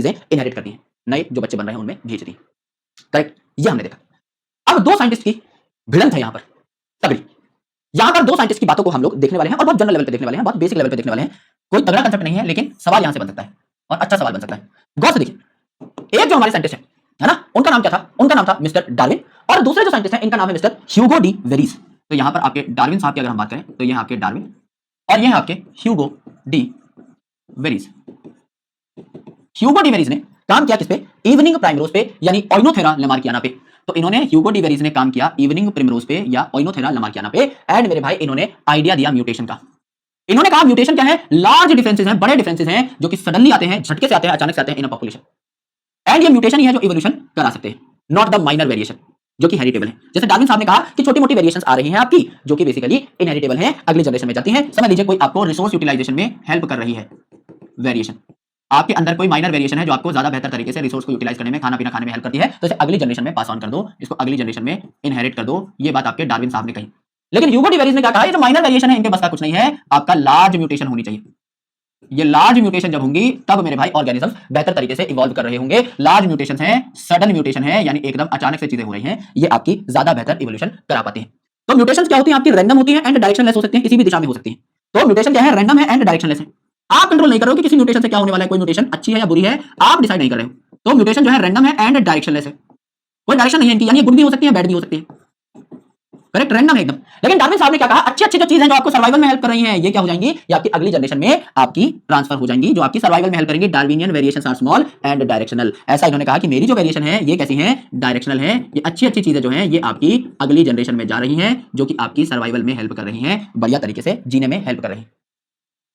चीजें इनहेरिट करती हैं, नए जो बच्चे बन रहे हैं उनमें भेज दी। करेक्ट, ये हमने देखा। अब दो साइंटिस्ट की भिड़ंत है यहां पर, तगड़ी। यहां पर दो साइंटिस्ट की बातों को हम लोग देखने वाले हैं और बहुत जनरल लेवल पे देखने वाले हैं, बहुत बेसिक लेवल पे देखने वाले हैं। कोई तगड़ा कंसेप्ट नहीं है, लेकिन सवाल यहां से बन सकता है और अच्छा सवाल बन सकता है। गौर से देखिए, एक जो हमारे साइंटिस्ट है ना, उनका नाम क्या था? उनका नाम था मिस्टर डार्विन, और दूसरे जो साइंटिस्ट हैं इनका नाम है मिस्टर ह्यूगो डी वेरीज। तो यहां पर आपके डार्विन साहब की अगर हम बात करें तो ये आपके डार्विन और ये है आपके Hugo de varies. Hugo de varies ने काम किया किस पे? इवनिंग प्राइमरोज पे, यानी ओइनोथेरा लमार्कियाना पे। तो इन्होंने ह्यूगो डी वेरीज ने काम किया इवनिंग प्राइमरोज पे या ओइनोथेरा लमार्कियाना पे। एंड मेरे भाई इन्होंने आइडिया दिया म्यूटेशन का। इन्होंने कहा म्यूटेशन क्या है? लार्ज डिफरेंसेस हैं, बड़े डिफरेंसेस हैं जो कि सडनली आते हैं, झटके से आते हैं, अचानक से आते हैं इन अ पॉपुलेशन। एंड ये म्यूटेशन ही है जो इवोल्यूशन करा सकते हैं, नॉट द माइनर वेरिएशन जो कि हेरिटेबल है। जैसे डार्विन साहब ने कहा कि छोटी मोटी वेरिएशंस आ रही हैं आपकी जो कि बेसिकली इनहेरिटेबल हैं, अगली जनरेशन में जाती हैं। समझ लीजिए कोई आपको रिसोर्स यूटिलाइजेशन में हेल्प कर रही है वेरिएशन, आपके अंदर कोई माइनर वेरिएशन है जो आपको ज्यादा बेहतर तरीके से रिसोर्स को यूटिलाइज करने में, खाना पीना खाने में हेल्प करती है, तो इसे अगली जनरेशन में पास ऑन कर दो, इसको अगली जनरेशन में इनहेरिट कर दो। ये बात आपके डार्विन साहब ने कही। लेकिन ह्यूगो डी वेरीज ने क्या कहा? ये जो माइनर वेरिएशन है इनके बस का कुछ नहीं है, आपका लार्ज म्यूटेशन होनी चाहिए। ये लार्ज म्यूटेशन जब होंगी तब मेरे भाई ऑर्गेनिजम्स बेहतर तरीके से इवॉल्व कर रहे होंगे। लार्ज म्यूटेशन है, सडन म्यूटेशन है, यानी एकदम अचानक से चीजें हो रही हैं, ये आपकी ज्यादा बेहतर इवोल्यूशन करा पाती हैं। तो म्यूटेशंस क्या होती हैं? आपकी रैंडम होती हैं एंड डायरेक्शनलेस हो सकती हैं, किसी भी दिशा में हो सकती हैं। तो म्यूटेशन क्या है? रैंडम है एंड डायरेक्शनलेस है। आप कंट्रोल नहीं कर रहे हो कि किसी म्यूटेशन से क्या होने वाला है, कोई म्यूटेशन अच्छी है या बुरी है, आप डिसाइड नहीं कर रहे हो। तो म्यूटेशन जो है रैंडम है एंड डायरेक्शनलेस है, कोई डायरेक्शन नहीं है इनकी, यानी गुड भी हो सकती है बैड भी हो सकती है। करेक्ट, रैंडम है एकदम। लेकिन डार्विन साहब ने क्या कहा? अच्छी अच्छी जो चीज है जो आपको सर्वाइवल में हेल्प कर रही हैं, ये क्या हो जाएंगी? ये आपकी अगली जनरेशन में आपकी ट्रांसफर हो जाएंगी, जो आपकी सर्वाइवल में हेल्प करेंगी। Darwinian variations are small and directional. ऐसा इन्होंने कहा कि मेरी जो वेरिएशन है ये कैसी है? डायरेक्शनल है। ये अच्छी अच्छी चीजें जो हैं ये आपकी अगली जनरेशन में जा रही हैं, जो कि आपकी सर्वाइवल में हेल्प कर रही हैं, बढ़िया तरीके से जीने में हेल्प कर रही हैं।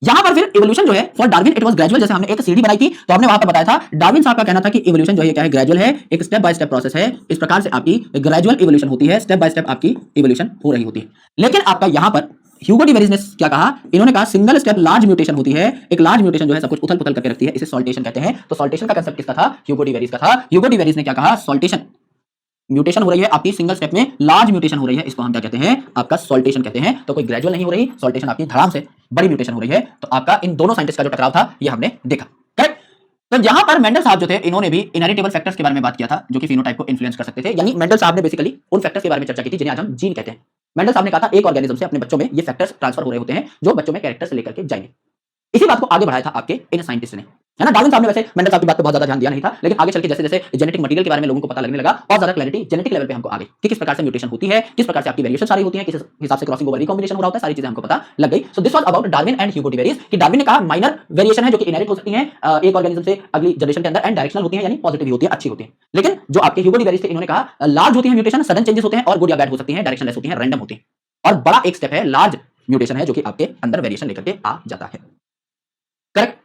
यहां पर फिर इवोल्यूशन जो है for Darwin it was gradual. जैसे हमने एक सीढ़ी बनाई थी तो हमने वहां पर बताया था, डार्विन साहब का कहना था कि इवोल्यूशन जो है क्या है? ग्रेजुअल है, एक स्टेप बाय स्टेप प्रोसेस है। इस प्रकार से आपकी ग्रेजुअल इवोल्यूशन होती है, स्टेप बाय स्टेप आपकी इवोल्यूशन हो रही होती है। लेकिन आपका यहां पर ह्यूगो डी वेरीज ने क्या कहा? इन्होंने कहा सिंगल स्टेप लार्ज म्यूटेशन होती है। एक लार्ज म्यूटेशन जो है सब कुछ उथल पुथल करके रखती है, इसे सॉल्टेशन कहते हैं। तो सॉल्टेशन का कांसेप्ट किसका था? ह्यूगो डी वेरीज का था। ह्यूगो डी वेरीज ने क्या कहा? सॉल्टेशन, म्यूटेशन हो रही है आपकी सिंगल स्टेप में, लार्ज म्यूटेशन हो रही है, इसको हम क्या कहते हैं? आपका सॉल्टेशन कहते हैं। तो कोई ग्रेजुअल नहीं हो रही, सॉल्टेशन आपकी धड़ाम से बड़ी म्यूटेशन हो रही है। तो आपका इन दोनों साइंटिस्ट का जो टकराव था ये हमने देखा। करेक्ट। तो यहां पर मेंडल साहब जो थे इन्होंने भी इनहेरिटेबल फैक्टर्स के बारे में बात किया था जो कि फिनोटाइप को इन्फ्लुएंस कर सकते थे। यानी मेंडल साहब ने बेसिकली उन फैक्टर्स के बारे में चर्चा की थी जिन्हें आज हम जीन कहते हैं। मेंडल साहब ने कहा था एक ऑर्गेनिज्म से अपने बच्चों में ये फैक्टर्स ट्रांसफर हो रहे होते हैं जो बच्चों में कैरेक्टर से लेकर के जाएंगे। इसी बात को आगे बढ़ाया था आपके इन साइंटिस्ट ने, है ना। डार्विन साहब ने वैसे मेंडल साहब की बात पे बहुत ज्यादा ध्यान दिया नहीं था, लेकिन आगे चल के जैसे जैसे जेनेटिक मटेरियल के बारे में लोगों को पता लगने लगा और ज्यादा क्लैरिटी जेनेटिक लेवल पे हमको आ गई कि किस प्रकार से म्यूटेशन होती है, किस प्रकार से आपकी वेरिएशन सारी होती है, किस हिसाब से क्रॉसिंग ओवर रिकॉम्बिनेशन हो रहा होता है, सारी चीजें हमको पता लग गई। So this was about Darwin and Hugo de varies कि डार्विन ने कहा माइनर वेरिएशन है जो कि इनहेरिट हो सकती है एक ऑर्गेनिज्म से अगली जनरेशन के अंदर, एंड डायरेक्शनल होती है यानी पॉजिटिव होती है, अच्छी होती है। लेकिन जो आपके ह्यूगो डी वेरीज थे इन्होंने कहा लार्ज होती है म्यूटेशन, सडन चेंजेस होते हैं और गुड या बैड हो सकती है, डायरेक्शनलेस होती है, रैंडम होती है। और बड़ा एक स्टेप है लार्ज म्यूटेशन है जो कि आपके अंदर वेरिएशन लेकर के आ जाता है। करेक्ट।